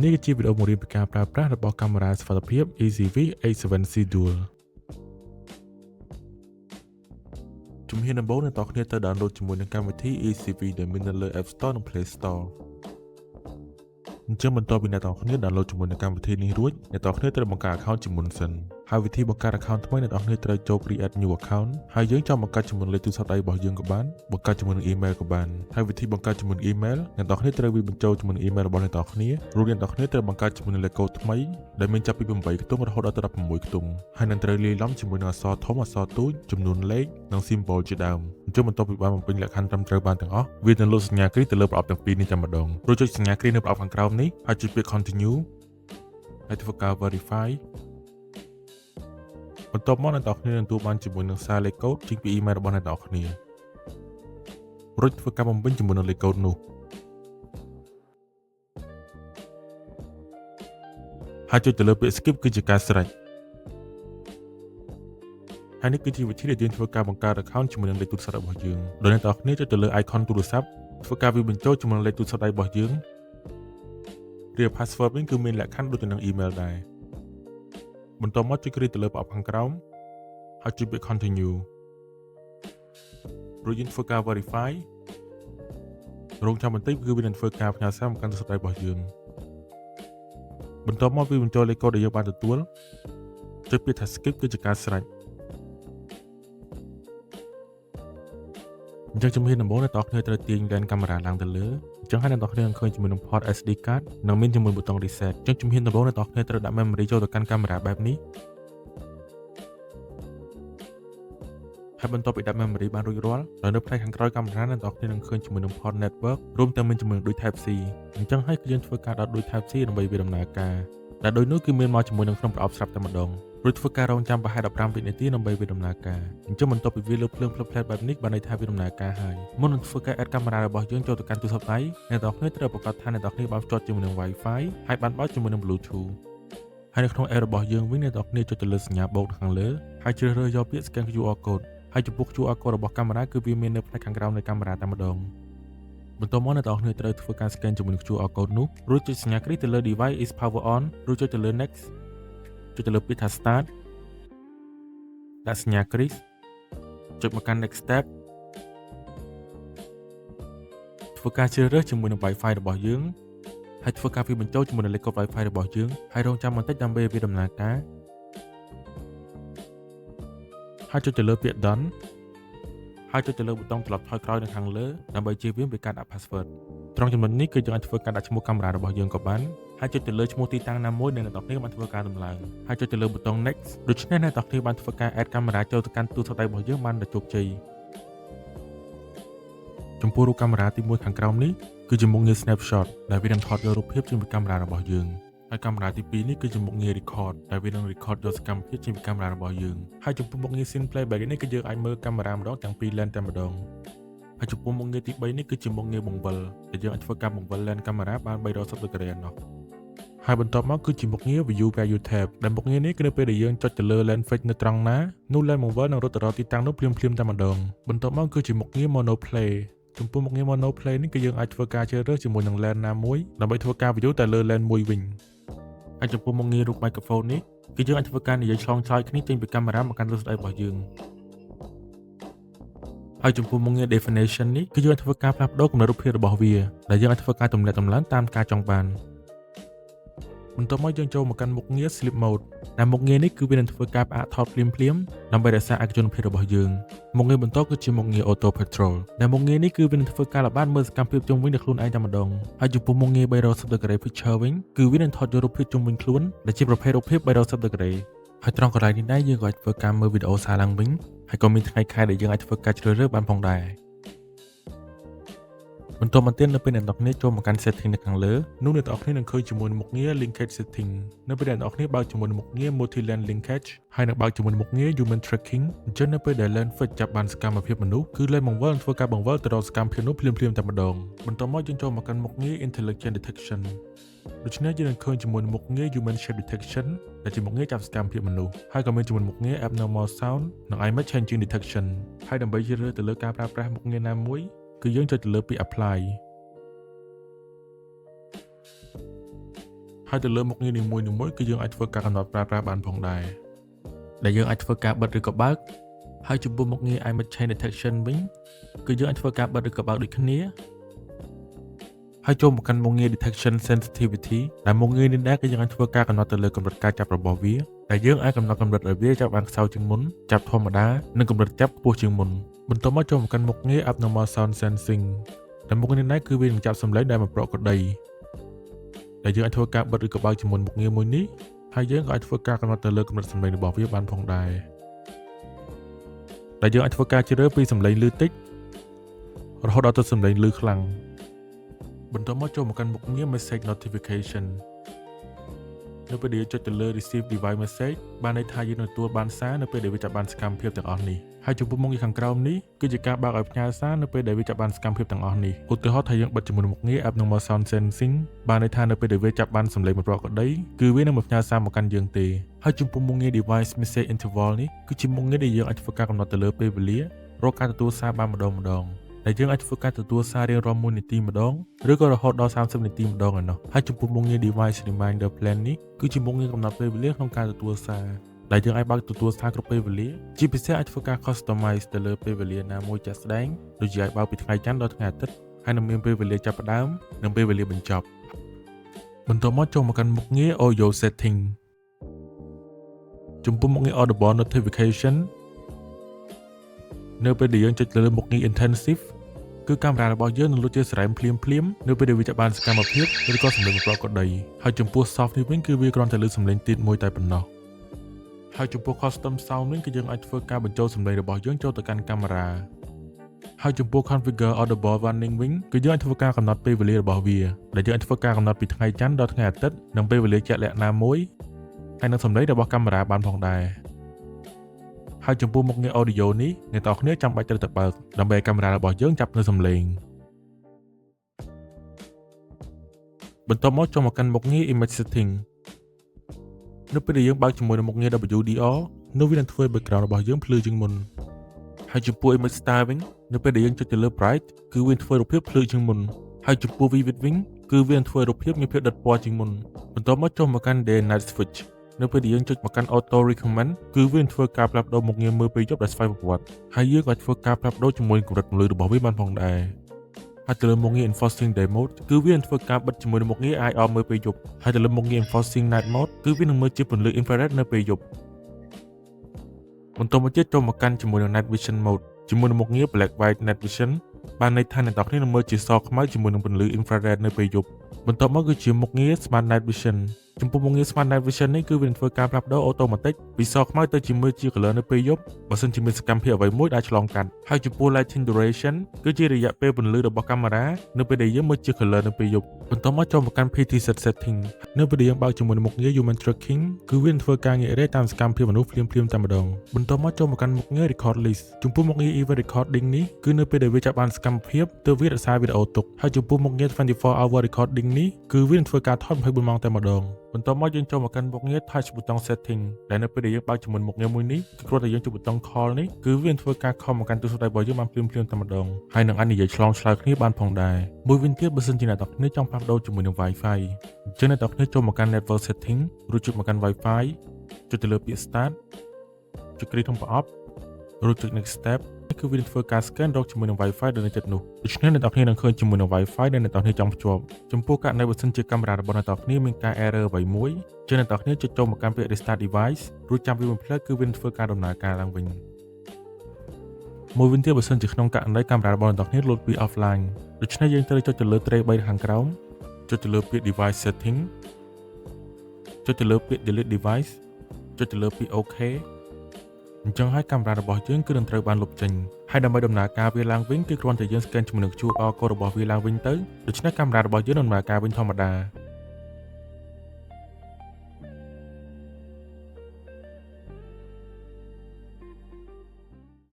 នេះគឺជាវីដេអូបង្រៀនពីការប្រើប្រាស់របស់កាមេរ៉ាសុវត្ថិភាព ECV A7C Dual ជំហានដំបូងអ្នកនរគ្នាត្រូវ download ជាមួយនឹងកម្មវិធី ECV ដែលមាននៅលើ App Store និង Play Store អញ្ចឹងបន្ទាប់ពីអ្នកនរគ្នា download ជាមួយនឹងកម្មវិធីនេះរួចអ្នកនរគ្នាត្រូវបង្កើត account ជាមុនសិនហើយវិធីបង្កើត account ថ្មីអ្នកនរគ្នាត្រូវចូល create new account ហើយយើងចង់បង្កើតជាមួយលេខទូរស័ព្ទដៃរបស់យើងក៏បានបង្កើតជាមួយនឹង email ក៏បានហើយវិធីបង្កើតជាមួយនឹង email អ្នកនរគ្នាត្រូវវាបញ្ចូលជាមួយនឹង email របស់អ្នកនរគ្នារួចអ្នកនរគ្នាត្រូវបង្កើតជាមួយនឹងលេខកូដថ្មីដែលមានចាប់ពី8ខ្ទង់រហូតដល់16ខ្ទង់ហើយនឹងត្រូវលាយឡំជាមួយនឹងអក្សរធំអក្សរទូចចំនួនលេខនិង symbol ជាដើមអញ្ចឹងបន្ទាប់ពីបានបំពេញលក្ខខណ្ឌត្រឹមត្រូវបានទាំងអស់វានឹងលុបសញ្ញាគ្រីទៅលើប្រអប់ទាំងពីរនេះតែម្ដងរួចចុចសញ្ញាគ្រីនៅប្រអប់ខាងក្រោមនេះហើយចុចពាក្យ continue ហើយធ្វើការ verify បន្ទាប់មកអ្នកនរគ្នានឹងទទួលបានជាមួយនឹងសារលេខកូដចេញពី email របស់អ្នកនរគ្នារួចធ្វើការបំពេញជាមួយនឹងលេខកូដនោះហើយចុចទៅលើពាក្យ skip គឺជាការស្រេចហើយនេះគឺជាវិធីដែលយើងធ្វើការបង្កើត account ជាមួយនឹងលេខទូរស័ព្ទរបស់យើងដោយអ្នកនរគ្នាចុចទៅលើ icon ទូរស័ព្ទធ្វើការវាបញ្ចូលជាមួយនឹងលេខទូរស័ព្ទដៃរបស់យើងឬ password វិញគឺមានលក្ខខណ្ឌដូចទៅនឹង email ដែរបន្ទាប់មកចុចគ្រីទៅលើប្រអប់ខាងក្រោមហើយចុចពាក្យ continue រួចយើងធ្វើការ verify រងចាំបន្តិចគឺវានឹងធ្វើការផ្ញើសារមកកាន់ទូរស័ព្ទដៃរបស់យើងបន្ទាប់មកវាបញ្ចូលលេខកូដដែលយើងបានទទួលចុចពាក្យថា skip គឺជាការស្រេចអញ្ចឹងជំហានដំបូងអ្នកនរគ្នាត្រូវទាញ lens កាមេរ៉ាឡើងទៅលើអញ្ចឹងហើយអ្នកនរគ្នានឹងឃើញជាមួយនឹង port SD card និងមានជាមួយប៊ូតុង reset អញ្ចឹងជំហានដំបូងអ្នកនរគ្នាត្រូវដាក់ memory ចូលទៅកាន់កាមេរ៉ាបែបនេះហើយបន្ទាប់ពីដាក់ memory បានរួចរាល់ដល់នៅផ្នែកខាងក្រោយកាមេរ៉ាអ្នកនរគ្នានឹងឃើញជាមួយនឹង port network រួមទាំងមានជាមួយនឹងដូច Type C អញ្ចឹងហើយគឺយើងធ្វើការដោតដូច Type C ដើម្បីវាដំណើរការដែលដូចនោះគឺមានមកជាមួយនឹងក្នុងប្រអប់ស្រាប់តែម្ដងរួចធ្វើការរងចាំប្រហែល15វិនាទីដើម្បីវាដំណើរការអញ្ចឹងបន្ទាប់ពីវាលើភ្លើងផ្លឹបផ្លែតបែបនេះបានន័យថាវាដំណើរការហើយមុននឹងធ្វើការ add កាមេរ៉ារបស់យើងចូលទៅកាន់ទូរស័ព្ទដៃអ្នកនរគ្នាត្រូវប្រកាសថាអ្នកនរគ្នាបានភ្ជាប់ជាមួយនឹង Wi-Fi ហើយបានបើកជាមួយនឹង Bluetooth ហើយនៅក្នុង app របស់យើងវិញអ្នកនរគ្នាចុចទៅលើសញ្ញាបូកខាងលើហើយជ្រើសរើសយកពាក្យ scan QR code ហើយចំពោះ QR code របស់កាមេរ៉ាគឺវាមាននៅផ្នែកខាងក្រោមនៃកាមេរ៉ាតែម្ដងបន្ទាប់មកអ្នកនរគ្នាត្រូវធ្វើការ scan ជាមួយនឹង QR code នោះរួចចុចសញ្ញាគ្រីទៅលើ device is power on រួចចុចទៅលើ next ចុចទៅលើពាក្យថា start ដាក់សញ្ញាគ្រីចុចមកកាន់ next step ធ្វើការជ្រើសរើសជាមួយនឹង Wi-Fi របស់យើងហើយធ្វើការវាបញ្ចូលជាមួយនឹងលេខកូដ Wi-Fi របស់យើងហើយរងចាំបន្តិចដើម្បីឲ្យវាដំណើរការហើយចុចទៅលើពាក្យ done ហើយចុចទៅលើប៊ូតុងត្រឡប់ថយក្រោយនៅខាងលើដើម្បីជៀសវាងពីការដាក់ password ត្រង់ចំណុចនេះគឺយើងអាចធ្វើការដាក់ឈ្មោះកាមេរ៉ារបស់យើងក៏បានហើយចុចទៅលើឈ្មោះទីតាំងណាមួយដែលអ្នកនរគ្នាបានធ្វើការដំឡើងហើយចុចទៅលើប៊ូតុង next ដូច្នេះអ្នកនរគ្នាបានធ្វើការ add កាមេរ៉ាចូលទៅកាន់ទូរស័ព្ទដៃរបស់យើងបានដោយជោគជ័យចំពោះរូបកាមេរ៉ាទី1ខាងក្រោមនេះគឺជាមុខងារ snapshot ដែលវានឹងថតយករូបភាពចេញពីកាមេរ៉ារបស់យើងហើយកាមេរ៉ាទី2នេះគឺជាមុខងារ record ដែលវានឹង record យកសកម្មភាពចេញពីកាមេរ៉ារបស់យើងហើយចំពោះមុខងារ scene playback នេះគឺយើងអាចមើលកាមេរ៉ាម្ដងទាំងពីរ lens តែម្ដងហើយចំពោះមុខងារទី3នេះគឺជាមុខងារបង្វិលដែលយើងអាចធ្វើការបង្វិល lens កាមេរ៉ាបាន360ដឺក្រេនោះហើយបន្ទាប់មកគឺជាមុខងារ view value tab ដែលមុខងារនេះគឺនៅពេលដែលយើងចុចទៅលើ lens fix នៅត្រង់ណានោះ lens បង្វិលនឹងរត់ទៅរកទីតាំងនោះភ្លាមៗតែម្ដងបន្ទាប់មកគឺជាមុខងារ mono play ចំពោះមុខងារ mono play នេះគឺយើងអាចធ្វើការជ្រើសរើសជាមួយនឹង lens ណាមួយដើម្បីធ្វើការ view តែលើ lens មួយវិញហើយចំពោះមុខងាររូប microphone នេះគឺយើងអាចធ្វើការនិយាយឆ្លងឆ្លើយគ្នាចេញពីកាមេរ៉ាមកកាន់ទូរស័ព្ទរបស់យើងហើយចំពោះមុខងារ definition នេះគឺយើងអាចធ្វើការផ្លាស់ប្ដូរគំនិតរូបភាពរបស់វាដែលយើងអាចធ្វើការទម្លាក់តម្លើងតាមការចង់បានបន្ទាប់មកយើងចូលមកកាន់មុខងារ sleep mode ដែលមុខងារនេះគឺវានឹងធ្វើការផ្អាកថតភ្លាមៗដើម្បីរក្សាឯកជនភាពរបស់យើងមុខងារបន្តគឺជាមុខងារ auto patrol ដែលមុខងារនេះគឺវានឹងធ្វើការល្បាតមើលសកម្មភាពជុំវិញដោយខ្លួនឯងតែម្ដងហើយចំពោះមុខងារ360 degree picture វិញគឺវានឹងថតយករូបភាពជុំវិញខ្លួនដែលជាប្រភេទរូបភាព360 degree ហើយត្រង់កន្លែងនេះដែរយើងក៏អាចធ្វើការមើលវីដេអូសារឡើងវិញហើយក៏មានថ្ងៃខែដែលយើងអាចធ្វើការជ្រើសរើសបានផងដែរបន្ទាប់មកទៀតនៅពេលអ្នកនរគ្នាចូលមកកាន់ setting នៅខាងលើនោះអ្នកនរគ្នានឹងឃើញជាមួយនឹងមុខងារ linkage setting នៅពេលអ្នកនរគ្នាបើកជាមួយនឹងមុខងារ multi lens linkage ហើយនឹងបើកជាមួយនឹងមុខងារ human tracking អញ្ចឹងនៅពេលដែល lens fix ចាប់បានសកម្មភាពមនុស្សគឺ lens បង្វិលនឹងធ្វើការបង្វិលទៅរកសកម្មភាពនោះភ្លាមៗតែម្ដងបន្ទាប់មកយើងចូលមកកាន់មុខងារ intelligent detection ដូច្នេះយើងនឹងឃើញជាមួយនឹងមុខងារ human shape detection ដែលជាមុខងារចាប់សកម្មភាពមនុស្សហើយក៏មានជាមួយមុខងារ abnormal sound និង image changing detection ហើយដើម្បីជ្រើសរើសទៅលើការប្រើប្រាស់មុខងារណាមួយគឺយើងចុចទៅលើពាក្យ apply ហើយទៅលើមុខងារនីមួយៗគឺយើងអាចធ្វើការកំណត់ប្រើប្រាស់បានផងដែរដែលយើងអាចធ្វើការបិទឬក៏បើកហើយចំពោះមុខងារ image chain detection វិញគឺយើងអាចធ្វើការបិទឬក៏បើកដូចគ្នាហើយចូលមកកាន់មុខងារ detection sensitivity ដែលមុខងារនេះដែរគឺយើងអាចធ្វើការកំណត់ទៅលើកម្រិតការចាប់របស់វាដែលយើងអាចកំណត់កម្រិតឲ្យវាចាប់បានខ្សោយជាងមុនចាប់ធម្មតានិងកម្រិតចាប់ខ្ពស់ជាងមុនបន្ទាប់មកចូលមកកាន់មុខងារ abnormal sound sensing ដែលមុខងារនេះគឺវានឹងចាប់សំឡេងដែលមិនប្រក្រតីដែលយើងអាចធ្វើការបិទឬក៏បើកជាមួយមុខងារមួយនេះហើយយើងក៏អាចធ្វើការកំណត់ទៅលើកម្រិតសំឡេងរបស់វាបានផងដែរដែលយើងអាចធ្វើការជ្រើសរើសពីសំឡេងលឺតិចរហូតដល់ទៅសំឡេងលឺខ្លាំងបន្ទាប់មកចូលមកកាន់មុខងារ message notification នៅពេលដែលយើងចុចទៅលើ receive device message បានន័យថាយើងនឹងទទួលបានសារនៅពេលដែលវាចាប់បានសកម្មភាពទាំងអស់នេះហើយចំពោះមុខងារខាងក្រោមនេះគឺជាការបើកឲ្យផ្ញើសារនៅពេលដែលវាចាប់បានសកម្មភាពទាំងអស់នេះឧទាហរណ៍ថាយើងបិទជាមួយមុខងារ abnormal sound sensing បានន័យថានៅពេលដែលវាចាប់បានសំឡេងមិនប្រក្រតីគឺវានឹងមិនផ្ញើសារមកកាន់យើងទេហើយចំពោះមុខងារ device message interval នេះគឺជាមុខងារដែលយើងអាចធ្វើការកំណត់ទៅលើពេលវេលារកការទទួលសារបានម្ដងដែលយើងអាចធ្វើការទទួលសាររៀងរាល់1នាទីម្ដងឬក៏រហូតដល់30នាទីម្ដងឯណោះហើយចំពោះមុខងារ device reminder plan នេះគឺជាមុខងារកំណត់ពេលវេលាក្នុងការទទួលសារដែលយើងអាចបើកទទួលសារគ្រប់ពេលវេលាជាពិសេសអាចធ្វើការ customize ទៅលើពេលវេលាណាមួយជាក់ស្ដែងដូចជាអាចបើកពីថ្ងៃច័ន្ទដល់ថ្ងៃអាទិត្យហើយនឹងមានពេលវេលាចាប់ផ្ដើមនិងពេលវេលាបញ្ចប់បន្ទាប់មកចូលមកកាន់មុខងារ audio setting ចំពោះមុខងារ audible notification នៅពេលដែលយើងចុចលើមុខងារ intensive គឺកាមេរ៉ារបស់យើងនឹងលុបជាសារ៉ែមភ្លាមនៅពេលដែលវាចាប់បានសកម្មភាពឬក៏សំឡេងប្រក្រតីហើយចំពោះ soft នេះវិញគឺវាគ្រាន់តែលើសំឡេងទាបមួយតែប៉ុណ្ណោះហើយចំពោះ custom sound វិញគឺយើងអាចធ្វើការបញ្ចូលសំឡេងរបស់យើងចូលទៅកាន់កាមេរ៉ាហើយចំពោះ configure audible warning វិញគឺយើងអាចធ្វើការកំណត់ពេលវេលារបស់វាដែលយើងអាចធ្វើការកំណត់ពីថ្ងៃច័ន្ទដល់ថ្ងៃអាទិត្យនិងពេលវេលាជាក់លាក់ណាមួយហើយនឹងសំឡេងរបស់កាមេរ៉ាបានផងដែរហើយចំពោះមុខងារ audio នេះអ្នកទាំងអស់គ្នាចាំបាច់ត្រូវតែបើកដើម្បីឲ្យកាមេរ៉ារបស់យើងចាប់នៅសំឡេងបន្ទាប់មកចូលមកកាន់មុខងារ image setting នៅពេលដែលយើងបើកជាមួយនឹងមុខងារ WDR នោះវានឹងធ្វើឲ្យ background របស់យើងភ្លឺជាងមុនហើយចំពោះ image style វិញនៅពេលដែលយើងចុចទៅលើ bright គឺវានឹងធ្វើរូបភាពភ្លឺជាងមុនហើយចំពោះ vivid វិញគឺវានឹងធ្វើរូបភាពមានភាពដិតពណ៌ជាងមុនបន្ទាប់មកចូលមកកាន់ day and night switch នៅពេលដែលយើងចុចមកកាន់ auto recommend គឺវានឹងធ្វើការផ្លាស់ប្ដូរមុខងារមើលពេលយប់ដែលស្វ័យប្រវត្តិហើយយើងក៏អាចធ្វើការផ្លាស់ប្ដូរជាមួយកម្រិតពន្លឺរបស់វាបានផងដែរហើយទៅលើមុខងារ enforcing day mode គឺវានឹងធ្វើការបិទជាមួយនឹងមុខងារ eye off មើលពេលយប់ហើយទៅលើមុខងារ enforcing night mode គឺវានឹងមើលជាពន្លឺ infrared នៅពេលយប់បន្ទាប់មកទៀតចូលមកកាន់ជាមួយនឹង night vision mode ជាមួយនឹងមុខងារ black white night vision បានន័យថាអ្នកនរគ្នានឹងមើលជាសខ្មៅជាមួយនឹងពន្លឺ infrared នៅពេលយប់បន្ទាប់មកគឺជាមុខងារ smart night vision ចំពោះមុខងារ Smart Night Vision នេះគឺវានឹងធ្វើការផ្លាស់ប្ដូរអូតូម៉ាទិកពីសខ្មៅទៅជាមើលជា color នៅពេលយប់បើសិនជាមានសកម្មភាពអ្វីមួយដែលឆ្លងកាត់ហើយចំពោះ Lighting Duration គឺជារយៈពេលពន្លឺរបស់កាមេរ៉ានៅពេលដែលយើងមើលជា color នៅពេលយប់បន្ទាប់មកចូលមកកាន់ PT Set Setting នៅពេលដែលយើងបើកជាមួយនឹងមុខងារ Human Tracking គឺវានឹងធ្វើការងាករេតាមសកម្មភាពមនុស្សភ្លាមតែម្ដងបន្ទាប់មកចូលមកកាន់មុខងារ Record List ចំពោះមុខងារ Event Recording នេះគឺនៅពេលដែលវាចាប់បានសកម្មភាពទើបវារក្សាវីដេអូទុកហើយចំពោះមុខងារ 24 Hour Recording នេះគឺវានឹងធ្វើការថត24ម៉ោងតែម្ដងបន្ទាប់មកយើងចូលមកកាន់មុខងារ touch button setting ដែលនៅពេលដែលយើងបើកជាមួយមុខងារមួយនេះគឺគ្រាន់តែយើងចុចប៊ូតុង call នេះគឺវានឹងធ្វើការ call មកកាន់ទូរស័ព្ទដៃរបស់យើងបានភ្លាមតែម្ដងហើយនឹងអាចនិយាយឆ្លងឆ្លើយគ្នាបានផងដែរមួយវិញទៀតបើសិនជាអ្នកទាំងគ្នាចង់ផ្លាស់ប្ដូរជាមួយនឹង Wi-Fi អញ្ចឹងអ្នកទាំងគ្នាចូលមកកាន់ network setting រួចចុចមកកាន់ Wi-Fi ចុចទៅលើពាក្យ start ចុចគ្រីក្នុងប្រអប់រួចចុច next step គឺវានឹងធ្វើការ scan រកជាមួយនឹង Wi-Fi ដែលនៅជិតនោះដូច្នេះអ្នកទាំងគ្នានឹងឃើញជាមួយនឹង Wi-Fi ដែលអ្នកទាំងគ្នាចង់ភ្ជាប់ចំពោះករណីបើសិនជាកាមេរ៉ារបស់អ្នកទាំងគ្នាមានការ error អ្វីមួយចឹងអ្នកទាំងគ្នាចុចចូលមកកាន់ពាក្យ restart device រួចចាំវាបំភ្លេចគឺវានឹងធ្វើការដំណើរការឡើងវិញមួយវិញទៀតបើសិនជាក្នុងករណីកាមេរ៉ារបស់អ្នកទាំងគ្នាលុតពី offline ដូច្នេះយើងត្រូវចុចទៅលើ tray 3ខាងក្រោមចុចទៅលើពាក្យ device setting ចុចទៅលើពាក្យ delete device ចុចទៅលើពាក្យ OK អញ្ចឹងហើយកាមេរ៉ារបស់យើងគឺនឹងត្រូវបានលុបចេញហើយដើម្បីដំណើរការវាឡើងវិញគឺគ្រាន់តែយើង scan ជាមួយនឹង QR code របស់វាឡើងវិញទៅដូច្នេះកាមេរ៉ារបស់យើងនឹងដំណើរការវិញធម្មតា